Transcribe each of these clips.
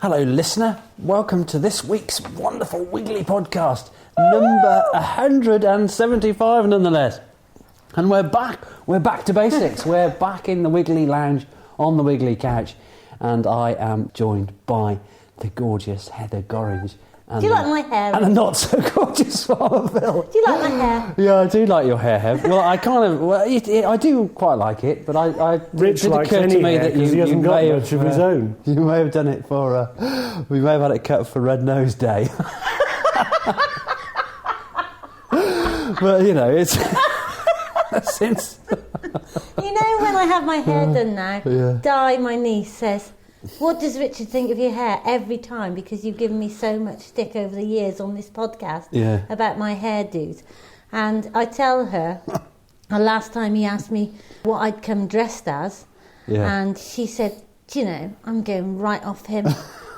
Hello, listener. Welcome to this week's wonderful Wiggly Podcast, number 175 nonetheless. And we're back. We're back to basics. We're back in the Wiggly Lounge on the Wiggly Couch. And I am joined by the gorgeous Heather Gorringe. Do you like my hair? And a not-so-gorgeous Farmer Phil. Do you like my hair? Yeah, I do like your hair, Hev. Well, I do quite like it, but Rich it likes occurred to any me hair that because he hasn't got much of his own. You may have done it for... we may have had it cut for Red Nose Day. But, you know, it's... since... You know, when I have my hair done now, yeah. Di, my niece, says... What does Richard think of your hair every time? Because you've given me so much stick over the years on this podcast about my hairdos. And I tell her, last time he asked me what I'd come dressed as, and she said, do you know, I'm going right off him.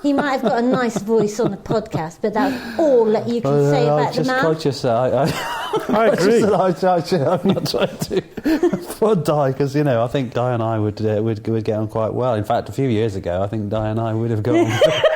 He might have got a nice voice on the podcast, but that's all that you can say about the man. I agree. I'm not trying to for Di, because, you know, I think Di and I would get on quite well. In fact, a few years ago, I think Di and I would have got on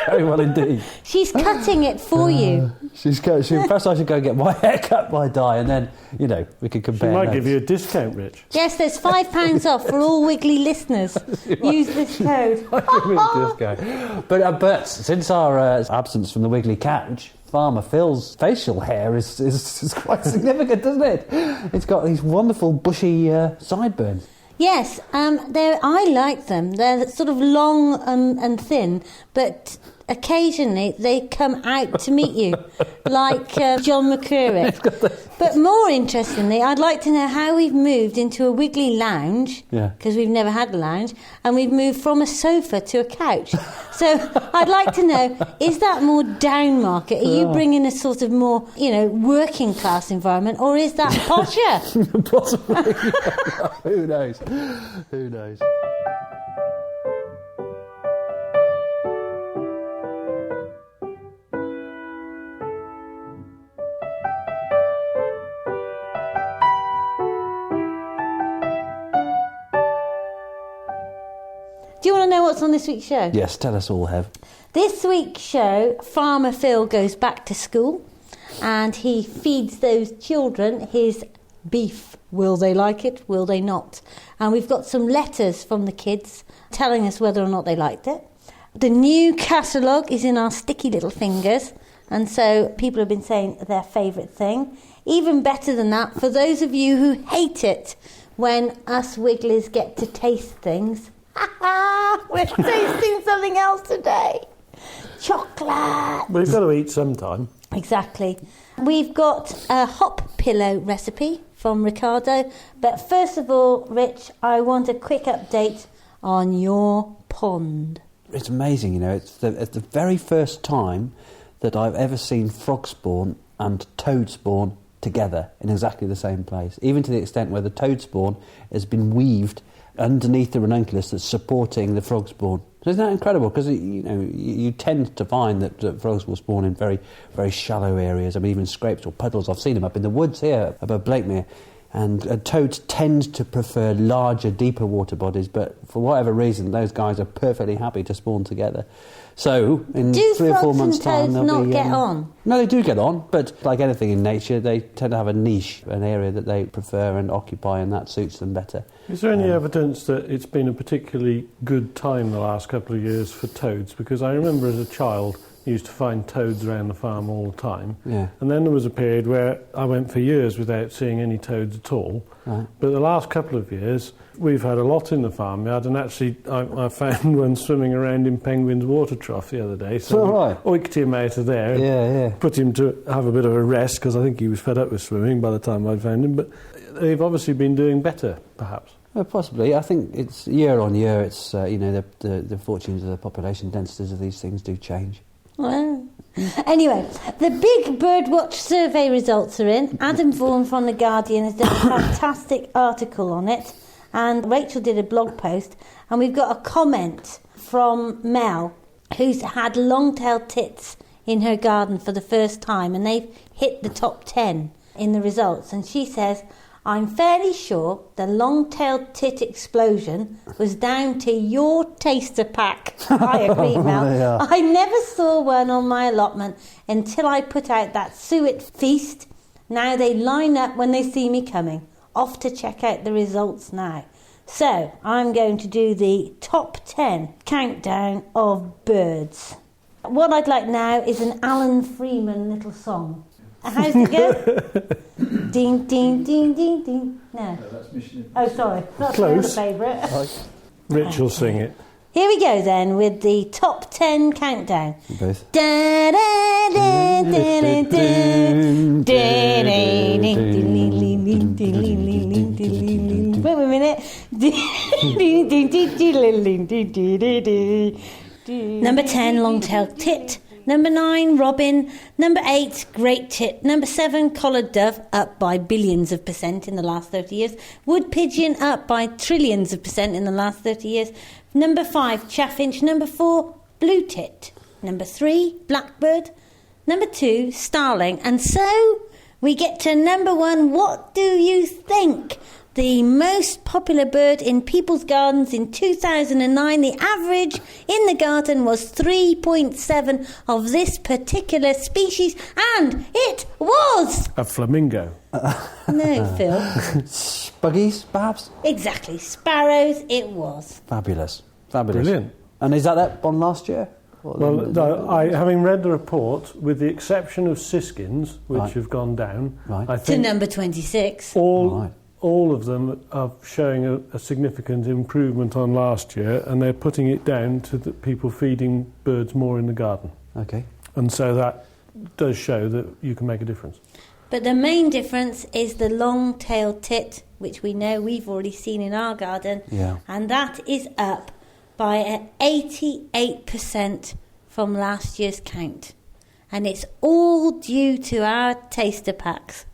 very well indeed. She's cutting it for you. First I should go get my hair cut by Di, and then, you know, we could compare. She might notes. give you a discount, Rich. Yes, there's £5 off for all Wiggly listeners. Use this code. Give me a discount. But since our absence from the Wiggly Couch, Farmer Phil's facial hair is quite significant, doesn't it? It's got these wonderful bushy sideburns. Yes, I like them. They're sort of long and thin, but occasionally they come out to meet you, like John McCurrick. But more interestingly, I'd like to know how we've moved into a Wiggly lounge, because we've never had a lounge, and we've moved from a sofa to a couch. So I'd like to know, is that more down market? Are you bringing a sort of more, you know, working class environment, or is that posher? Possibly. Who knows? Who knows? Do you want to know what's on this week's show? Yes, tell us all, Hev. This week's show, Farmer Phil goes back to school and he feeds those children his beef. Will they like it? Will they not? And we've got some letters from the kids telling us whether or not they liked it. The new catalogue is in our sticky little fingers, and so people have been saying their favourite thing. Even better than that, for those of you who hate it when us Wigglies get to taste things... We're tasting something else today. Chocolate. We've got to eat sometime. Exactly. We've got a hop pillow recipe from Ricardo. But first of all, Rich, I want a quick update on your pond. It's amazing, you know. It's the very first time that I've ever seen frog spawn and toad spawn together in exactly the same place. Even to the extent where the toad spawn has been weaved underneath the ranunculus that's supporting the frog spawn. So isn't that incredible? Because, you know, you tend to find that frogs will spawn in very, very shallow areas. I mean, even scrapes or puddles. I've seen them up in the woods here above Blakemere. And toads tend to prefer larger, deeper water bodies, but for whatever reason, those guys are perfectly happy to spawn together. So, in 3 or 4 months' time, they'll be... Do frogs and toads not get on? No, they do get on, but like anything in nature, they tend to have a niche, an area that they prefer and occupy, and that suits them better. Is there any evidence that it's been a particularly good time the last couple of years for toads? Because I remember as a child, I used to find toads around the farm all the time. Yeah. And then there was a period where I went for years without seeing any toads at all. Right. But the last couple of years, we've had a lot in the farmyard, and actually I found one swimming around in Penguin's water trough the other day. So oiked him out of there, put him to have a bit of a rest, because I think he was fed up with swimming by the time I found him. But they've obviously been doing better, perhaps. Well, possibly. I think it's year on year, it's, you know, the fortunes of the population densities of these things do change. Well, anyway, the big birdwatch survey results are in. Adam Vaughan from The Guardian has done a fantastic article on it, and Rachel did a blog post, and we've got a comment from Mel, who's had long-tailed tits in her garden for the first time, and they've hit the top 10 in the results. And she says, I'm fairly sure the long-tailed tit explosion was down to your taster pack. I agree, Mel. Yeah. I never saw one on my allotment until I put out that suet feast. Now they line up when they see me coming. Off to check out the results now. So, I'm going to do the top 10 countdown of birds. What I'd like now is an Alan Freeman little song. How's it go? Ding, ding, ding, ding, ding. No. That's Mission Oh, sorry. That's my other favourite. Rich will sing it. Here we go then with the top 10 countdown. Both. Da, da, da, da, da, da. Wait a minute. Number 10, long-tailed tit. Number 9, robin. Number 8, great tit. Number 7, collared dove, up by billions of percent in the last 30 years. Wood pigeon, up by trillions of percent in the last 30 years. Number 5, chaffinch. Number 4, blue tit. Number 3, blackbird. Number 2, starling. And so we get to number 1. What do you think? The most popular bird in people's gardens in 2009, the average in the garden was 3.7 of this particular species, and it was... A flamingo. No, Phil. Buggies, perhaps? Exactly, sparrows it was. Fabulous. Fabulous. Brilliant. And is that one last year? Well, having read the report, with the exception of siskins, which have gone down, I To think number 26. all of them are showing a significant improvement on last year, and they're putting it down to the people feeding birds more in the garden. Okay. And so that does show that you can make a difference. But the main difference is the long-tailed tit, which we know we've already seen in our garden, and that is up by 88% from last year's count. And it's all due to our taster packs.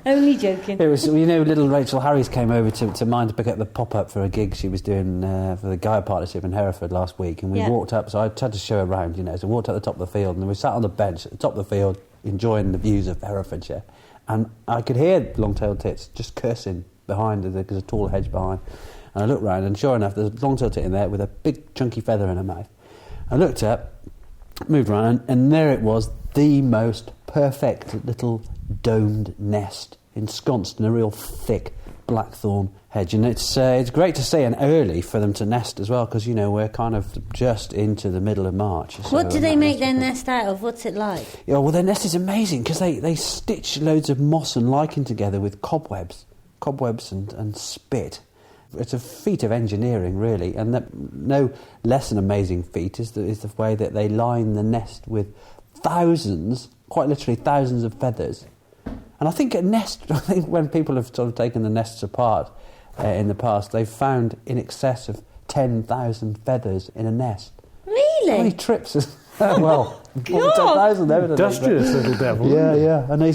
Only joking. It was, little Rachel Harries came over to mine to pick up the pop-up for a gig she was doing for the Gaia Partnership in Hereford last week, and we walked up, so I tried to show her around, so we walked up the top of the field, and we sat on the bench at the top of the field enjoying the views of Herefordshire, and I could hear long-tailed tits just cursing behind, there's a tall hedge behind, and I looked round, and sure enough, there's a long-tailed tit in there with a big chunky feather in her mouth. I looked up, moved around, and there it was, the most perfect little domed nest ensconced in a real thick blackthorn hedge, and it's great to see, and early for them to nest as well, because we're kind of just into the middle of March. What do they make their nest out of? What's it like? Yeah, well, their nest is amazing because they stitch loads of moss and lichen together with cobwebs and spit. It's a feat of engineering, really, and no less an amazing feat is the way that they line the nest with thousands, quite literally thousands of feathers. And I think when people have sort of taken the nests apart in the past, they've found in excess of 10,000 feathers in a nest. Really? How many trips? Well, 10,000 evidently. Industrious little devil. Yeah. And they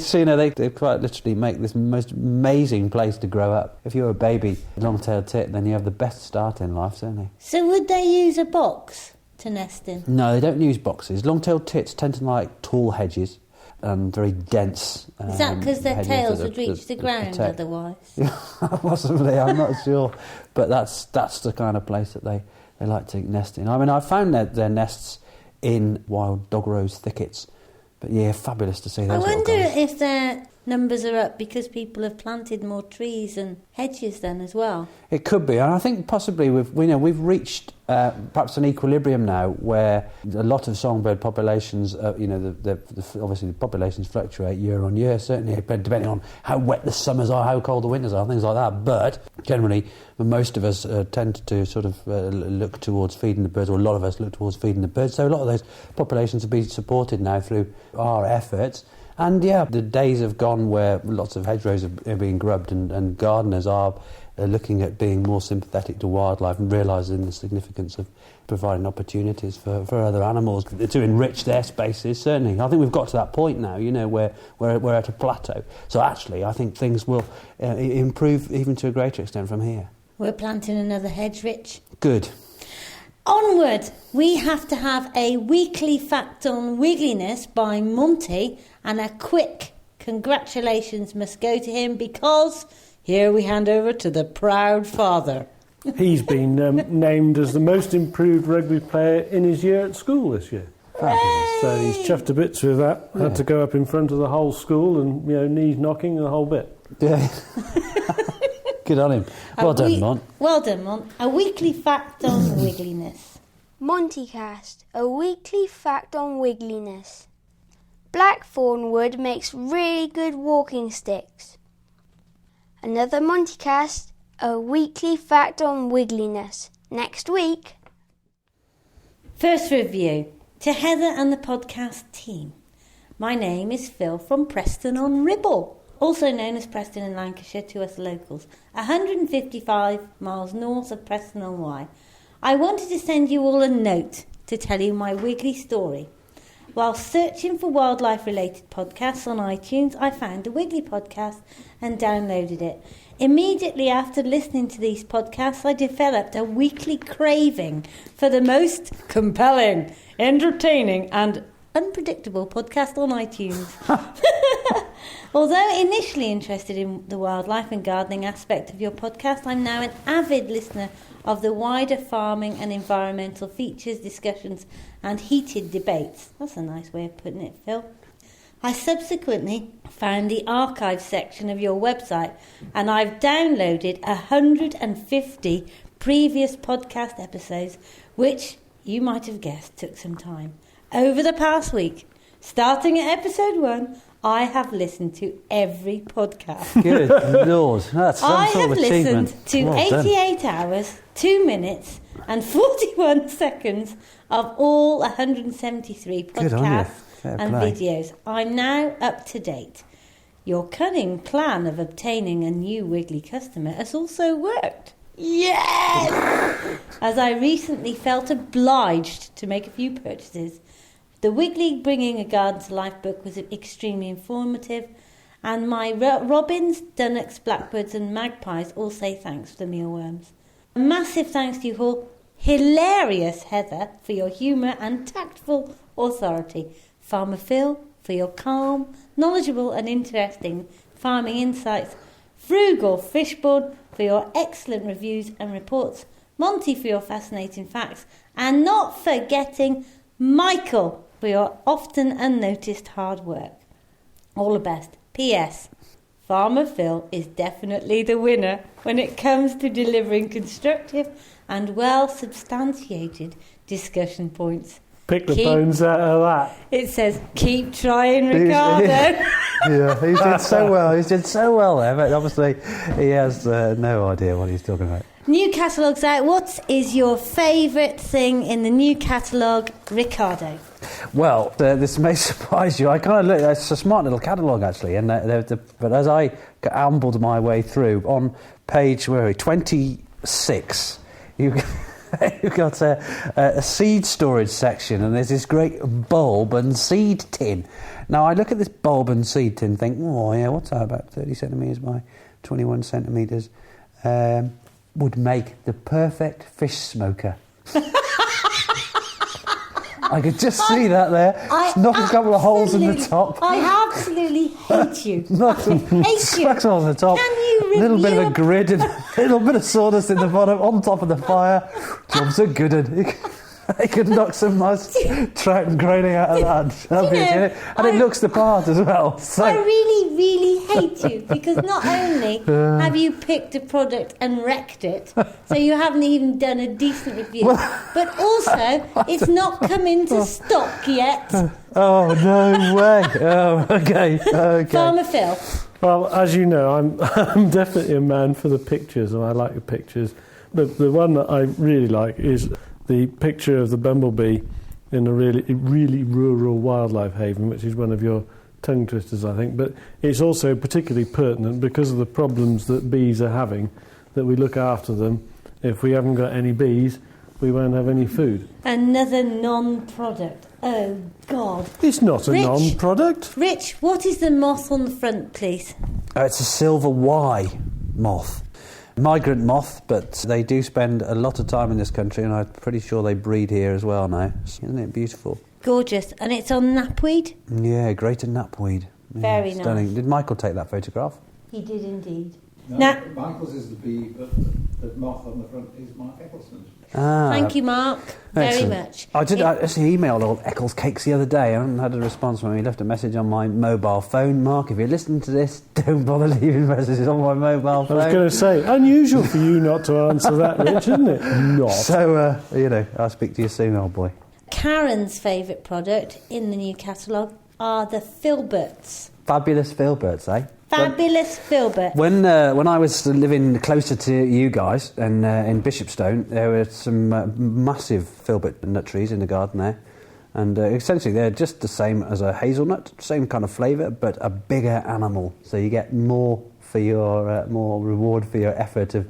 quite literally make this most amazing place to grow up. If you're a baby long-tailed tit, then you have the best start in life, certainly. So would they use a box to nest in? No, they don't use boxes. Long-tailed tits tend to like tall hedges and very dense. Is that because their tails would reach the ground otherwise? Yeah, possibly, I'm not sure. But that's the kind of place that they like to nest in. I mean, I found their nests in wild dog rose thickets. But yeah, fabulous to see those. I wonder if their numbers are up because people have planted more trees and hedges then as well. It could be, and I think possibly we've reached perhaps an equilibrium now where a lot of songbird populations, obviously the populations fluctuate year on year, certainly depending on how wet the summers are, how cold the winters are, things like that. But generally, most of us tend to sort of look towards feeding the birds, or a lot of us look towards feeding the birds. So a lot of those populations are being supported now through our efforts. And yeah, the days have gone where lots of hedgerows are being grubbed, and gardeners are looking at being more sympathetic to wildlife and realising the significance of providing opportunities for other animals to enrich their spaces. Certainly, I think we've got to that point now, where we're at a plateau. So actually, I think things will improve even to a greater extent from here. We're planting another hedge, Rich. Good. Onward! We have to have a weekly fact on wiggliness by Monty and a quick congratulations must go to him because here we hand over to the proud father. He's been named as the most improved rugby player in his year at school this year. So he's chuffed to bits with that. Yeah. Had to go up in front of the whole school and, knees knocking and the whole bit. Yeah. Good on him. Well done, Mon. Well done, Mon. A weekly fact on wiggliness. Montycast, a weekly fact on wiggliness. Blackthorn wood makes really good walking sticks. Another Montycast, a weekly fact on wiggliness. Next week. First review. To Heather and the podcast team. My name is Phil from Preston on Ribble, also known as Preston in Lancashire to us locals, 155 miles north of Preston on Wye. I wanted to send you all a note to tell you my wiggly story. While searching for wildlife-related podcasts on iTunes, I found the Wiggly Podcast and downloaded it. Immediately after listening to these podcasts, I developed a weekly craving for the most compelling, entertaining and unpredictable podcast on iTunes. Although initially interested in the wildlife and gardening aspect of your podcast, I'm now an avid listener of the wider farming and environmental features, discussions and heated debates. That's a nice way of putting it, Phil. I subsequently found the archive section of your website and I've downloaded 150 previous podcast episodes, which you might have guessed took some time. Over the past week, starting at episode 1, I have listened to every podcast. Good Lord, that's some sort of achievement. I have listened to 88 hours, 2 minutes and 41 seconds of all 173 podcasts and videos. I'm now up to date. Your cunning plan of obtaining a new Wiggly customer has also worked. Yes! As I recently felt obliged to make a few purchases. The Wiggly Bringing a Garden to Life book was extremely informative, and my robins, dunnocks, blackbirds and magpies all say thanks for the mealworms. A massive thanks to you all. Hilarious Heather for your humour and tactful authority. Farmer Phil for your calm, knowledgeable and interesting farming insights. Frugal Fishborn for your excellent reviews and reports. Monty for your fascinating facts. And not forgetting Michael for your often unnoticed hard work. All the best. P.S. Farmer Phil is definitely the winner when it comes to delivering constructive and well-substantiated discussion points. Pick the bones out of that. It says, keep trying, Ricardo. Yeah, he did so well. He did so well there, but obviously he has no idea what he's talking about. New catalogue's out. What is your favourite thing in the new catalogue, Ricardo? Well, this may surprise you. I kind of look. It's a smart little catalogue, actually. And but as I ambled my way through, on page 26, you've got a seed storage section, and there's this great bulb and seed tin. Now, I look at this bulb and seed tin and think, oh, yeah, what's that, about 30 centimetres by 21 centimetres? Would make the perfect fish smoker. I could just see that there. Knock a couple of holes in the top. I absolutely hate you. Smacks holes in the top. Can you review a little bit of a grid and a little bit of sawdust in the bottom, on top of the fire. Job's a good one. They could knock some nice trout and graining out of that. And it looks the part as well. So. I really, really hate you because not only have you picked a product and wrecked it, so you haven't even done a decent review, but also it's not come into stock yet. Oh, no way. Oh, okay. Farmer Phil. Well, as you know, I'm definitely a man for the pictures, and I like the pictures. But the one that I really like is the picture of the bumblebee in a really rural wildlife haven, which is one of your tongue twisters, I think. But it's also particularly pertinent because of the problems that bees are having, that we look after them. If we haven't got any bees, we won't have any food. Another non-product. Oh, God. It's not a non-product. Rich, what is the moth on the front, please? It's a silver Y moth. Migrant moth, but they do spend a lot of time in this country, and I'm pretty sure they breed here as well now. Isn't it beautiful? Gorgeous. And it's on knapweed? Yeah, greater knapweed. Very stunning. nice. Did Michael take that photograph? He did indeed. No, Now, Michael's is the bee, but the moth on the front is Mark Eccleston's. thank you, Mark, very Excellent. much. I actually emailed old Eccles Cakes the other day. I haven't had a response when he left a message on my mobile phone. Mark, if you're listening to this, don't bother leaving messages on my mobile phone. I was going to say, unusual for you not to answer that, Rich, isn't it? Not. So, I'll speak to you soon, old boy. Karen's favourite product in the new catalogue are the Filberts. Fabulous Filberts, eh? Fabulous Filbert. When I was living closer to you guys and in Bishopstone, there were some massive filbert nut trees in the garden there, and essentially they're just the same as a hazelnut, same kind of flavour, but a bigger animal. So you get more for your more reward for your effort of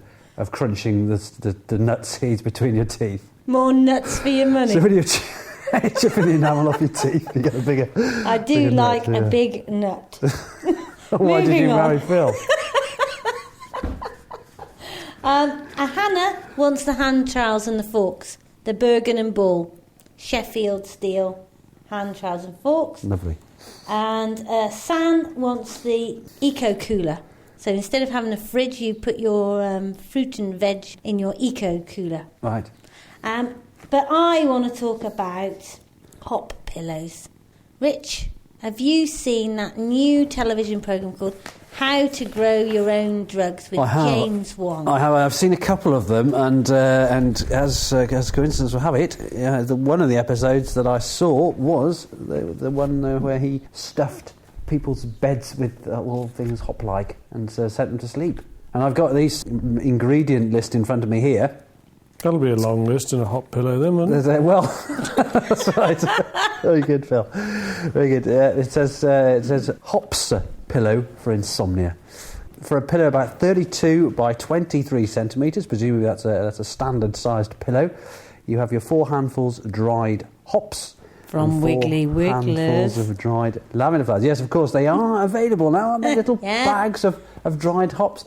crunching the nut seeds between your teeth. More nuts for your money. So when you're chipping the enamel off your teeth, you get a bigger. I do like a big nut. Why did you marry Phil? Hannah wants the hand trowels and the forks, the Bergen and Ball, Sheffield steel hand trowels and forks. Lovely. And San wants the eco cooler. So instead of having a fridge, you put your fruit and veg in your eco cooler. Right. But I want to talk about hop pillows. Rich, have you seen that new television programme called How to Grow Your Own Drugs with James Wan? I have. I've seen a couple of them, and as coincidence will have it, one of the episodes that I saw was the one where he stuffed people's beds with all things hop-like and sent them to sleep. And I've got this ingredient list in front of me here. That'll be a long list and a hot pillow then, won't it? Well, that's right. Very good, Phil. Very good. It says hops pillow for insomnia. For a pillow about 32 by 23 centimetres, presumably that's a standard-sized pillow, you have your 4 handfuls dried hops. From Wiggly Wigglers. Handfuls of dried lavender flowers. Yes, of course, they are available now, aren't they? Little bags of dried hops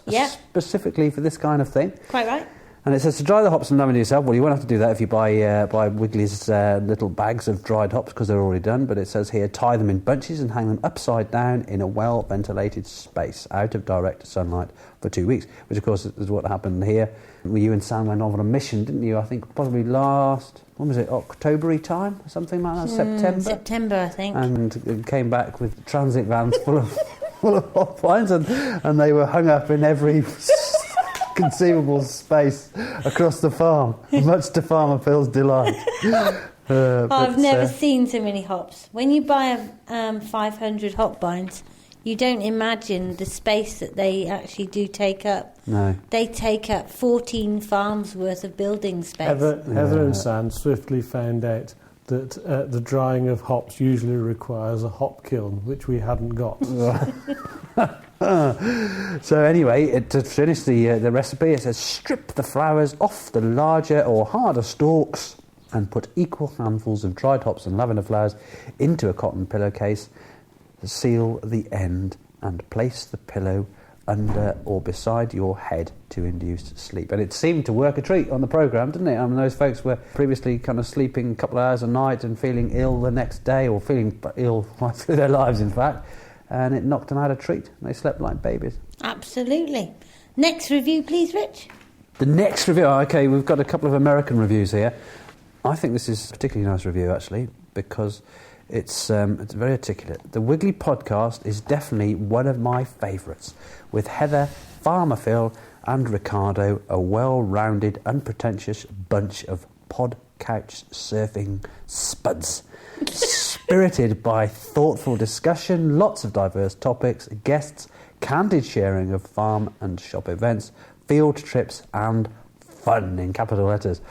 specifically for this kind of thing. Quite right. And it says to dry the hops and lavender yourself. Well, you won't have to do that if you buy Wiggly's little bags of dried hops because they're already done. But it says here, tie them in bunches and hang them upside down in a well-ventilated space out of direct sunlight for 2 weeks, which, of course, is what happened here. You and Sam went on a mission, didn't you? I think probably when was it, October-y time? Something like that, September? September, I think. And came back with transit vans full of hop vines, and they were hung up in every conceivable space across the farm, much to Farmer Phil's delight. I've never seen so many hops. When you buy 500 hop vines, you don't imagine the space that they actually do take up. No. They take up 14 farms worth of building space. Heather and San swiftly found out that the drying of hops usually requires a hop kiln, which we hadn't got. So anyway, to finish the recipe, it says strip the flowers off the larger or harder stalks and put equal handfuls of dried hops and lavender flowers into a cotton pillowcase. Seal the end and place the pillow under or beside your head to induce sleep. And it seemed to work a treat on the programme, didn't it? I mean, those folks were previously kind of sleeping a couple of hours a night and feeling ill the next day, or feeling ill right through their lives, in fact. And it knocked them out a treat. They slept like babies. Absolutely. Next review, please, Rich. The next review, okay, we've got a couple of American reviews here. I think this is a particularly nice review, actually, because it's very articulate. The Wiggly Podcast is definitely one of my favourites, with Heather, Farmer Phil and Ricardo, a well-rounded, unpretentious bunch of pod couch surfing spuds. Spirited by thoughtful discussion, lots of diverse topics, guests, candid sharing of farm and shop events, field trips and fun in capital letters.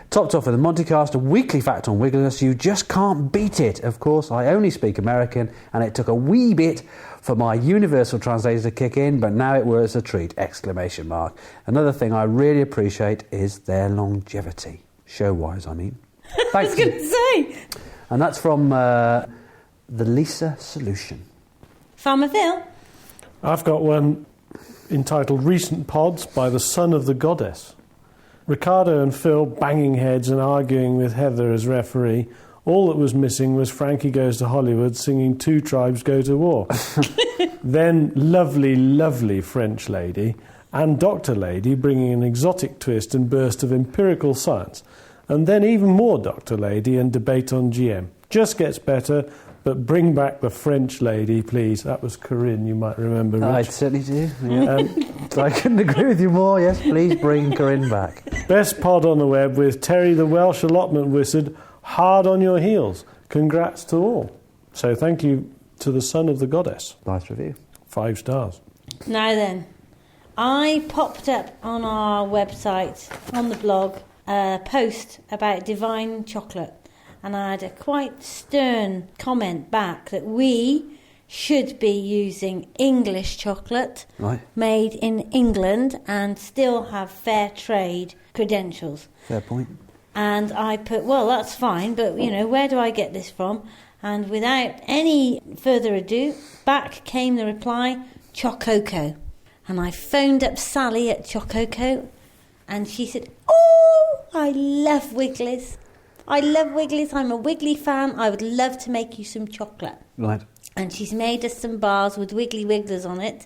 Topped off with a Montycast, a weekly fact on Wiggliness. You just can't beat it. Of course, I only speak American, and it took a wee bit for my universal translator to kick in, but now it was a treat! ! Another thing I really appreciate is their longevity. Show-wise, I mean. Thanks. I was going to say. And that's from the Lisa Solution. Farmer Phil? I've got one entitled Recent Pods by the Son of the Goddess. Ricardo and Phil banging heads and arguing with Heather as referee, All that was missing was Frankie Goes to Hollywood singing Two Tribes Go to War. Then lovely, lovely French lady and Dr. Lady bringing an exotic twist and burst of empirical science. And then even more Dr. Lady and debate on GM. Just gets better, but bring back the French lady, please. That was Corinne, you might remember, Rich. I certainly do. Yeah. So I couldn't agree with you more. Yes, please bring Corinne back. Best pod on the web with Terry the Welsh allotment wizard hard on your heels. Congrats to all. So thank you to the son of the goddess. Nice review. 5 stars. Now then, I popped up on our website, on the blog, a post about divine chocolate. And I had a quite stern comment back that we should be using English chocolate made in England and still have fair trade credentials. Fair point. And I put, well, that's fine, but, you know, where do I get this from? And without any further ado, back came the reply, Chococo. And I phoned up Sally at Chococo, and she said, oh, I love Wiggly's. I love Wiggly's. I'm a Wiggly fan. I would love to make you some chocolate. Right. And she's made us some bars with Wiggly Wigglers on it.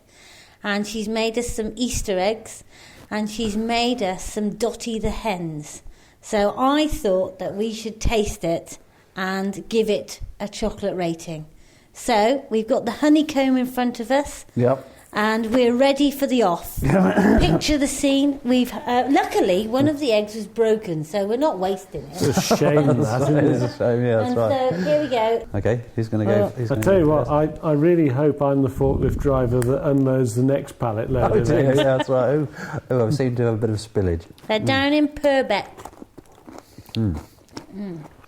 And she's made us some Easter eggs. And she's made us some Dotty the hens. So I thought that we should taste it and give it a chocolate rating. So we've got the honeycomb in front of us. Yep. And we're ready for the off. Picture the scene. We've luckily one of the eggs was broken, so we're not wasting it. It's a shame that, isn't It it? is a shame, yeah, that's And right. so here we go. Okay, who's going to go? I tell you what, I really hope I'm the forklift driver that unloads the next pallet load. Oh of dear, eggs. yeah, that's right. Oh, I seem to have a bit of spillage. They're down in Purbeck.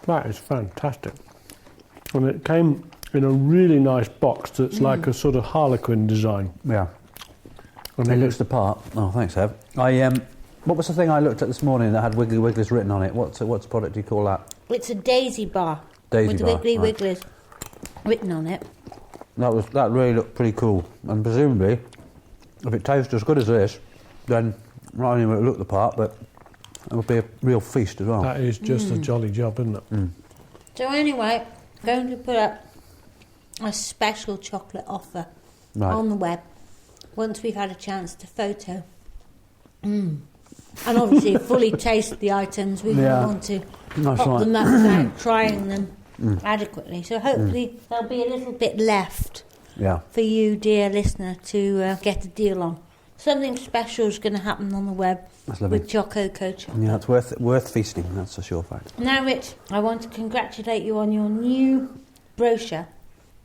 That is fantastic. And it came in a really nice box that's like a sort of Harlequin design. Yeah. And It looks the part. Oh, thanks, Ev. What was the thing I looked at this morning that had Wiggly Wigglers written on it? What's product do you call that? It's a daisy bar Daisy with bar, Wiggly right. Wigglers written on it. That really looked pretty cool. And presumably, if it tastes as good as this, then not only will it look the part, but it will be a real feast as well. That is just a jolly job, isn't it? So anyway, going to put up a special chocolate offer on the web once we've had a chance to photo. And obviously fully taste the items. We don't want to pop them up without trying them adequately. So hopefully there'll be a little bit left for you, dear listener, to get a deal on. Something special is going to happen on the web with Chococo chocolate. Yeah, it's worth feasting, that's a sure fact. Now, Rich, I want to congratulate you on your new brochure,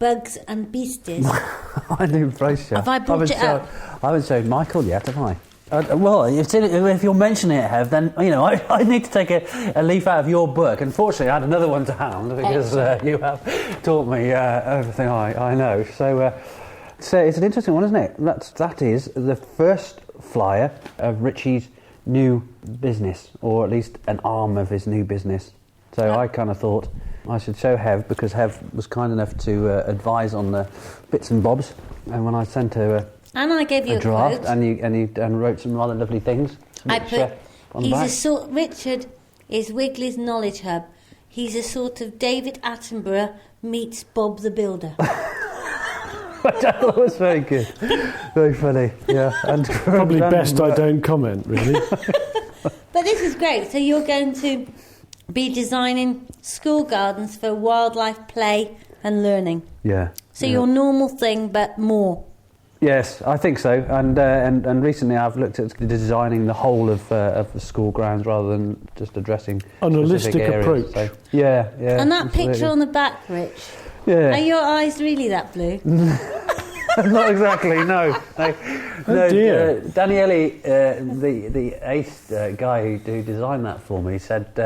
Bugs and Beasties. I knew brochure. Have I brought it up? I haven't showed Michael yet, have I? Well, if you're mentioning it, Hev, then you know I need to take a leaf out of your book. Unfortunately, I had another one to hand because you have taught me everything I know. So it's an interesting one, isn't it? That is the first flyer of Richie's new business, or at least an arm of his new business. So I kind of thought I should show Hev, because Hev was kind enough to advise on the bits and bobs, and when I sent her and I gave you a draft, quote. and you wrote some rather lovely things. I put, on the back. Richard is Wiggly's knowledge hub. He's a sort of David Attenborough meets Bob the Builder. Which I thought was very good, very funny. Yeah, and Probably best I don't comment, really. But this is great. So you're going to be designing school gardens for wildlife play and learning. Yeah. So your normal thing, but more. Yes, I think so. And recently I've looked at designing the whole of the school grounds rather than just addressing An specific holistic areas. approach. So, yeah. And that absolutely. picture on the back, Rich. Yeah. Are your eyes really that blue? Not exactly, no. No, dear. Daniele, the ace guy who designed that for me, said,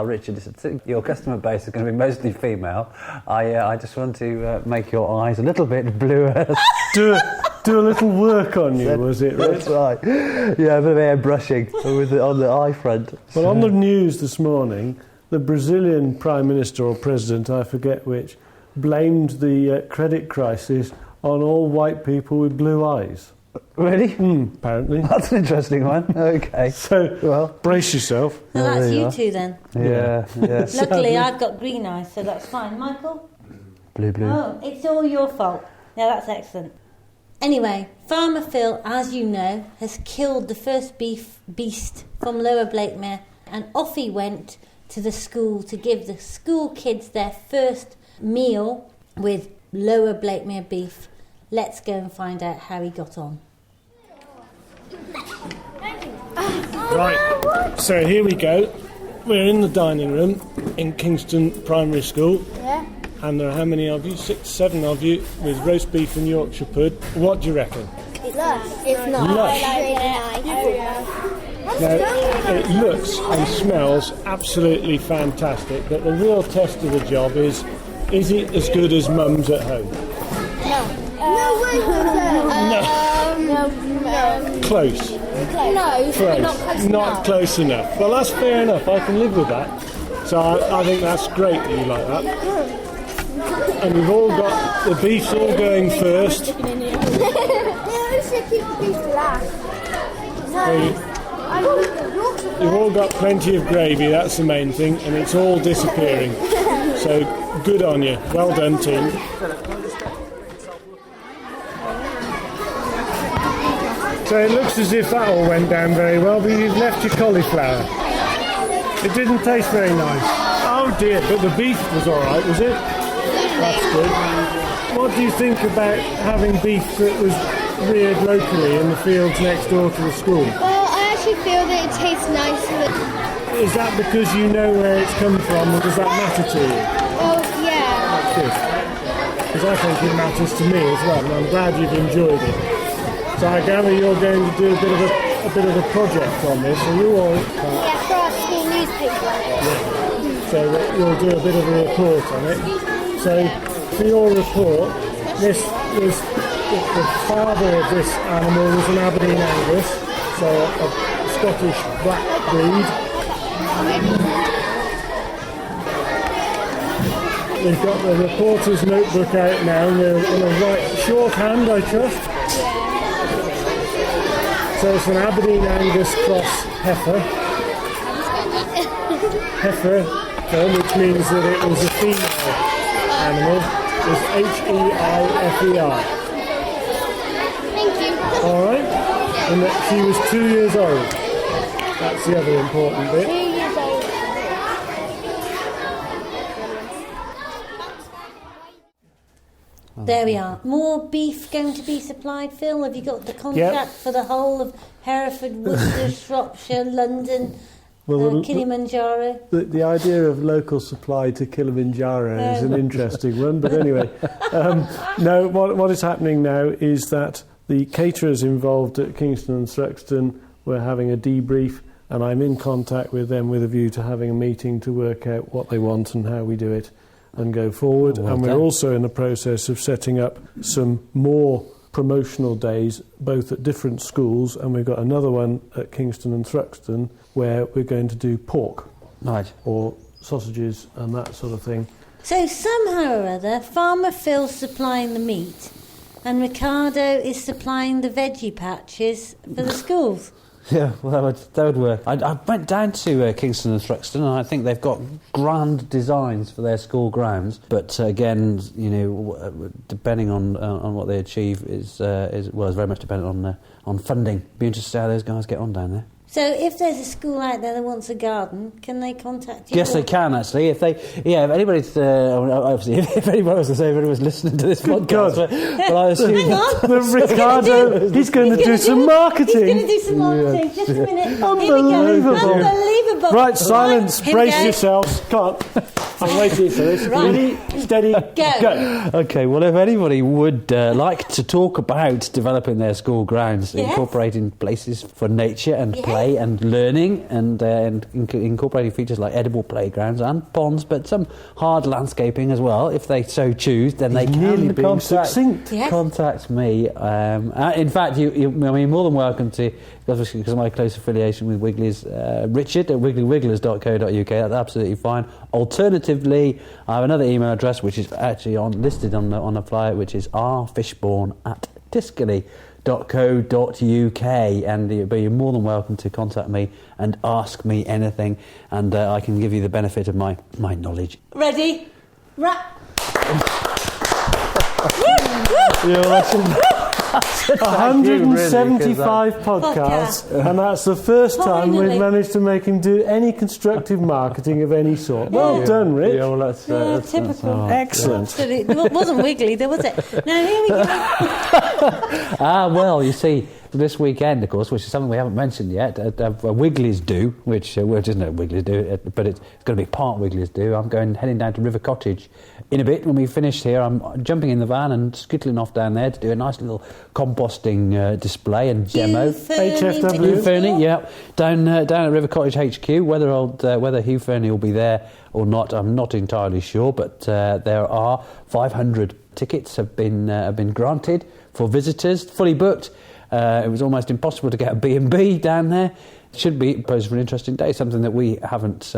Richard, your customer base is going to be mostly female. I just want to make your eyes a little bit bluer. Do a little work on you, was it, Rich? That's right. Yeah, a bit of airbrushing on the eye front. Well, on the news this morning, the Brazilian Prime Minister or President, I forget which, blamed the credit crisis on all white people with blue eyes. Really? Apparently. That's an interesting one. Okay. So, well, brace yourself. Well, that's there you you are. two then. Yeah. Luckily, I've got green eyes, so that's fine. Michael? Blue. Oh, it's all your fault. Yeah, that's excellent. Anyway, Farmer Phil, as you know, has killed the first beast from Lower Blakemere, and off he went to the school to give the school kids their first meal with Lower Blakemere beef. Let's go and find out how he got on. Right, so here we go. We're in the dining room in Kingston Primary School. Yeah. And there are how many of you? 6, 7 of you with roast beef and Yorkshire pud. What do you reckon? It's not. Lush. Now, it looks and smells absolutely fantastic, but the real test of the job is it as good as Mum's at home? No. Close. No. Close. Not close enough. Well, that's fair enough. I can live with that. So I think that's great that you like that. And we've all got the beef's all going first. You've all got plenty of gravy, that's the main thing, and it's all disappearing. So good on you. Well done, team. So it looks as if that all went down very well, but you've left your cauliflower. It didn't taste very nice. Oh dear, but the beef was alright, was it? That's good. What do you think about having beef that was reared locally in the fields next door to the school? Well, I actually feel that it tastes nicer. Is that because you know where it's come from, or does that matter to you? Well, yeah. That's good. Because I think it matters to me as well, and I'm glad you've enjoyed it. So I gather you're going to do a bit of a project on this, are you all? Yeah, for our school newspaper. Yeah. So that you'll do a bit of a report on it. So for your report, this was the father of this animal was an Aberdeen Angus, so a Scottish black breed. We've got the reporter's notebook out now, and we're going to write shorthand, I trust. So it's an Aberdeen Angus cross heifer. Heifer, which means that it was a female animal, is Heifer. Thank you. Alright? And that she was 2 years old. That's the other important bit. 2 years old. There we are. More beef going to be supplied, Phil? Have you got the contract for the whole of Hereford, Worcester, Shropshire, London, Kilimanjaro? The idea of local supply to Kilimanjaro is an interesting one, but anyway. No, what is happening now is that the caterers involved at Kingston and Thruxton were having a debrief, and I'm in contact with them with a view to having a meeting to work out what they want and how we do it and go forward. And we're also in the process of setting up some more promotional days, both at different schools, and we've got another one at Kingston and Thruxton where we're going to do pork, right, or sausages and that sort of thing. So somehow or other, Farmer Phil's supplying the meat and Ricardo is supplying the veggie patches for the schools. Yeah, well, that would work. I went down to Kingston and Thruxton, and I think they've got grand designs for their school grounds. But again, you know, depending on what they achieve is very much dependent on funding. Be interested to see how those guys get on down there. So if there's a school out there that wants a garden, can they contact you? Yes, they can actually. If anybody's obviously, if anyone was to say, if anyone's listening to this podcast, but I assume hang on. The Ricardo, he's going to do some marketing. He's going to do some marketing. Just a minute. Unbelievable. Here we go. Unbelievable. Right, silence. Here we Brace go. yourselves. Come on. I'm waiting for this. Right. Ready, steady, go. Okay, well, if anybody would like to talk about developing their school grounds, Yes. incorporating places for nature and play and learning, and incorporating features like edible playgrounds and ponds, but some hard landscaping as well, if they so choose, then they nearly can being succinct. Yes. contact me. In fact, you're more than welcome to, because of my close affiliation with Wiggly's, Richard at wigglyWigglers.co.uk. That's absolutely fine. Alternatively, I have another email address which is actually listed on the flyer, which is rfishbourne@tiscali.co.uk. and you're more than welcome to contact me and ask me anything, and I can give you the benefit of my knowledge. Ready? You're watching 175 podcasts, and that's the first time we've managed to make him do any constructive marketing of any sort. Well done, Rich. Yeah, well, that's typical. Excellent. It wasn't Wiggly, there was it? Now here we go. Well, you see, this weekend, of course, which is something we haven't mentioned yet, Wiggly's Do, which isn't a Wiggly's Do, but it's going to be part Wiggly's Do. I'm heading down to River Cottage in a bit. When we finish here, I'm jumping in the van and skittling off down there to do a nice little composting display and demo. HFW. Hugh Fernie, yeah, down at River Cottage HQ. Whether Hugh Fernie will be there or not, I'm not entirely sure, but there are 500 tickets have been granted for visitors, fully booked. It was almost impossible to get a B&B down there. Should be posed for an interesting day, something that we haven't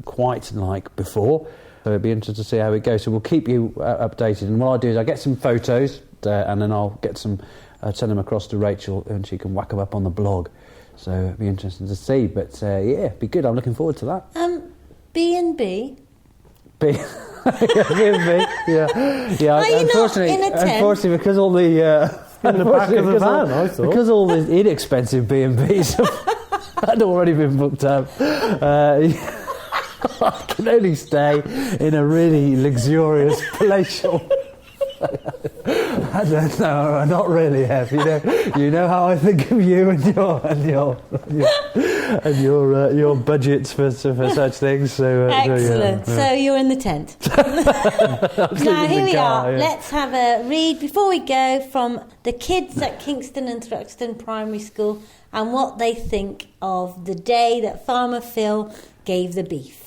quite like before. So it'll be interesting to see how it goes. So we'll keep you updated. And what I'll do is I'll get some photos and then I'll get send them across to Rachel and she can whack them up on the blog. So it'll be interesting to see. But yeah, it'll be good. I'm looking forward to that. B&B? B&B, yeah. Unfortunately, because all the... in the back of the van, I thought. Because all the inexpensive B&Bs had already been booked up. I can only stay in a really luxurious palatial. I don't know, not really, Ev. You know how I think of you and your budgets for such things. So excellent. So you're in the tent. Now here we are. Yeah. Let's have a read before we go from the kids at Kingston and Thruxton Primary School and what they think of the day that Farmer Phil gave the beef.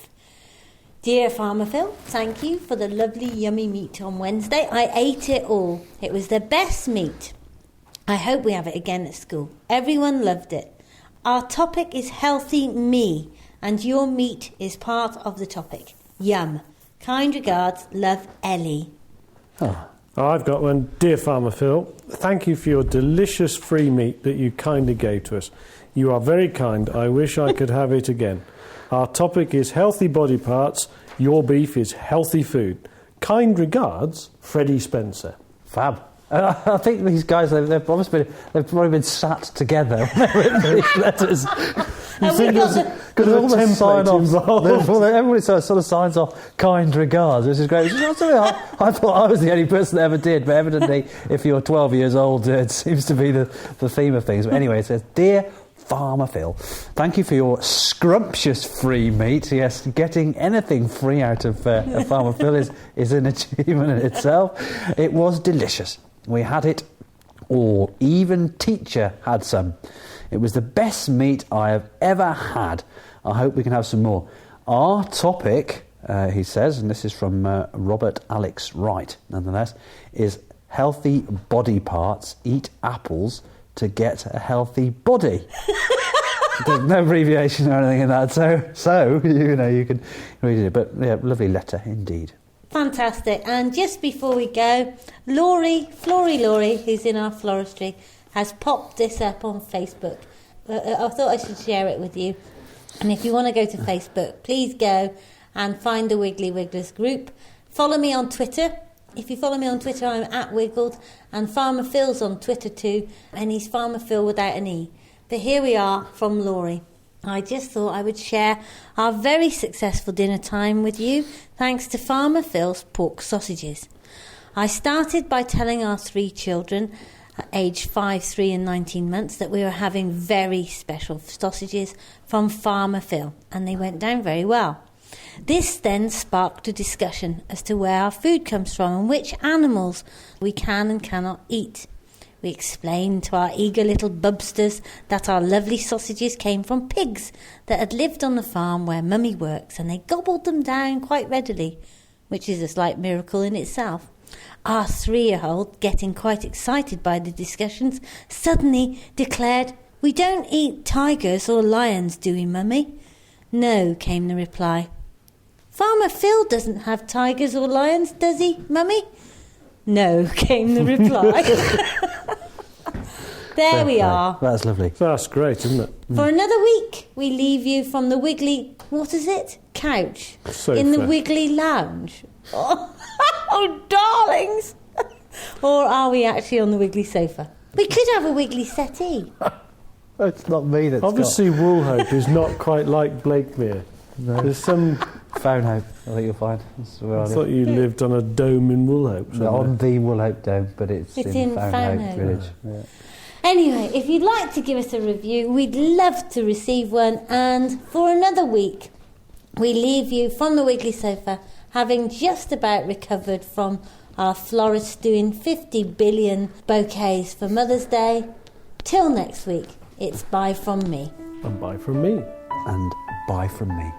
Dear Farmer Phil, thank you for the lovely yummy meat on Wednesday. I ate it all. It was the best meat. I hope we have it again at school. Everyone loved it. Our topic is healthy me, and your meat is part of the topic. Yum. Kind regards, love, Ellie. Oh, I've got one. Dear Farmer Phil, thank you for your delicious free meat that you kindly gave to us. You are very kind. I wish I could have it again. Our topic is healthy body parts. Your beef is healthy food. Kind regards, Freddie Spencer. Fab. I think these guys, they've probably been sat together when they've written these letters. Because all the template involved. Everybody sort of signs off kind regards, which is great. I thought I was the only person that ever did, but evidently, if you're 12 years old, it seems to be the theme of things. But anyway, it says, Dear Farmer Phil, thank you for your scrumptious free meat. Yes, getting anything free out of Farmer Phil is an achievement in itself. It was delicious. We had it all. Even teacher had some. It was the best meat I have ever had. I hope we can have some more. Our topic, he says, and this is from Robert Alex Wright, nonetheless, is healthy body parts. Eat apples to get a healthy body. There's no abbreviation or anything in that, so you can read it. But yeah, lovely letter indeed. Fantastic. And just before we go, Laurie, who's in our floristry, has popped this up on Facebook. I thought I should share it with you. And if you want to go to Facebook, please go and find the Wiggly Wigglers group. Follow me on Twitter. If you follow me on Twitter, I'm @Wiggled, and Farmer Phil's on Twitter too, and he's Farmer Phil without an E. But here we are from Laurie. I just thought I would share our very successful dinner time with you, thanks to Farmer Phil's pork sausages. I started by telling our 3 children, aged 5, 3 and 19 months, that we were having very special sausages from Farmer Phil, and they went down very well. This then sparked a discussion as to where our food comes from and which animals we can and cannot eat. We explained to our eager little bubsters that our lovely sausages came from pigs that had lived on the farm where Mummy works, and they gobbled them down quite readily, which is a slight miracle in itself. Our 3-year-old, getting quite excited by the discussions, suddenly declared, "We don't eat tigers or lions, do we, Mummy?" "No," came the reply. "Farmer Phil doesn't have tigers or lions, does he, Mummy?" "No," came the reply. There we are. That's lovely. That's great, isn't it? For another week, we leave you from the Wiggly, what is it? Couch. Sofa. In the Wiggly Lounge. Oh, darlings! Or are we actually on the Wiggly sofa? We could have a Wiggly settee. It's not me that's Obviously, Woolhope is not quite like Blakemere. No. There's some... Phone Hope, I think you'll find. That's where I I live. thought you lived on a dome in Woolhope. No, on the Woolhope Dome, but it's in Phone Hope Village. Yeah. Anyway, if you'd like to give us a review, we'd love to receive one. And for another week, we leave you from the Wiggly sofa, having just about recovered from our florist doing 50 billion bouquets for Mother's Day. Till next week, it's bye from me. And bye from me. And bye from me.